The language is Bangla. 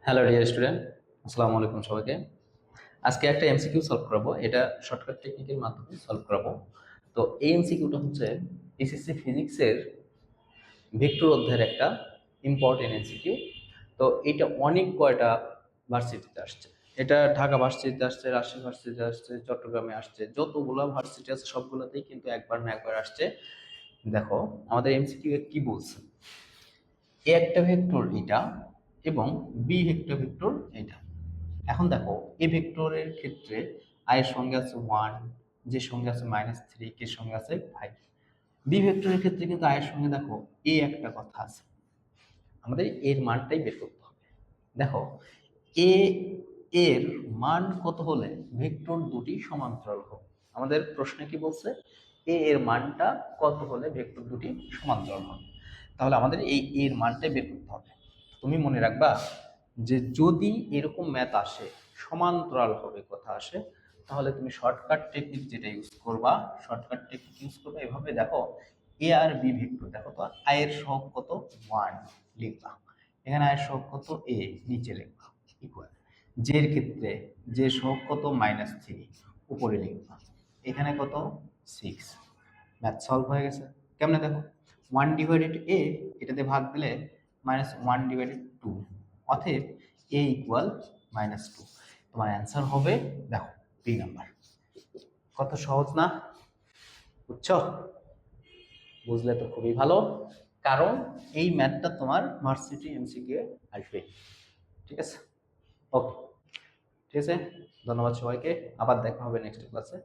হ্যালো ডিয়ার স্টুডেন্ট, আসসালামু আলাইকুম সবাইকে। আজকে একটা এমসিকিউ সলভ করাবো। এটা শর্টকাট টেকনিকের মাধ্যমে সলভ করাবো। তো এই এমসিকিউটা হচ্ছে এসএসসি ফিজিক্সের ভেক্টর অধ্যায়ের একটা ইম্পর্টেন্ট এমসিকিউ। তো এটা অনেক কয়টা ভার্সিটিতে আসছে। এটা ঢাকা ভার্সিটিতে আসছে, রাজশাহী ভার্সিটিতে আসছে, চট্টগ্রামে আসছে, যতগুলো ভার্সিটি আছে সবগুলোতেই কিন্তু একবার না একবার আসছে। দেখো আমাদের এমসিকিউ কি বলছে। এ একটা ভেক্টর এটা এবং বি একটা ভেক্টর এটা। এখন দেখো এ ভেক্টরের ক্ষেত্রে আই এর সঙ্গে আছে 1, যে সঙ্গে আছে -3, কে সঙ্গে আছে 5। বি ভেক্টরের ক্ষেত্রে কিন্তু আই এর সঙ্গে দেখো এ একটা কথা আছে, আমাদের এর মানটাই বের করতে হবে। দেখো এ এর মান কত হলে ভেক্টর দুটি সমান্তরাল হবে। আমাদের প্রশ্নে কি বলছে, এ এর মানটা কত হলে ভেক্টর দুটি সমান্তরাল হবে। তাহলে আমাদের এই এর মানটাই বের করতে হবে। তুমি মনে রাখবা যে যদি এরকম ম্যাথ আসে সমান্তরাল হবে কথা আসে, তাহলে তুমি শর্টকাট টেকনিক যেটা ইউজ করবা, শর্টকাট টেকনিক ইউজ করবে এভাবে। দেখো এ আর বি ভেক্টর, দেখো তো আয়ের সহগ কত 1 লিখবা, এখানে আয়ের সহগ কত এ নিচে লিখবা ইকুয়াল, জের ক্ষেত্রে যে সহগ কত -3 উপরে লিখবা, এখানে কত 6। ম্যাথ সলভ হয়ে গেছে। কেমনে দেখো 1/a এটাতে ভাগ দিলে -1/2, অতএব a ইকুয়াল -2। তোমার অ্যান্সার হবে দেখো বি নাম্বার। কত সহজ না? বুঝছো? বুঝলে তো খুবই ভালো, কারণ এই ম্যাথটা তোমার ভার্সিটি এমসিকিউ আসবে। ঠিক আছে, ওকে, ঠিক আছে। ধন্যবাদ সবাইকে, আবার দেখা হবে নেক্সট ক্লাসে।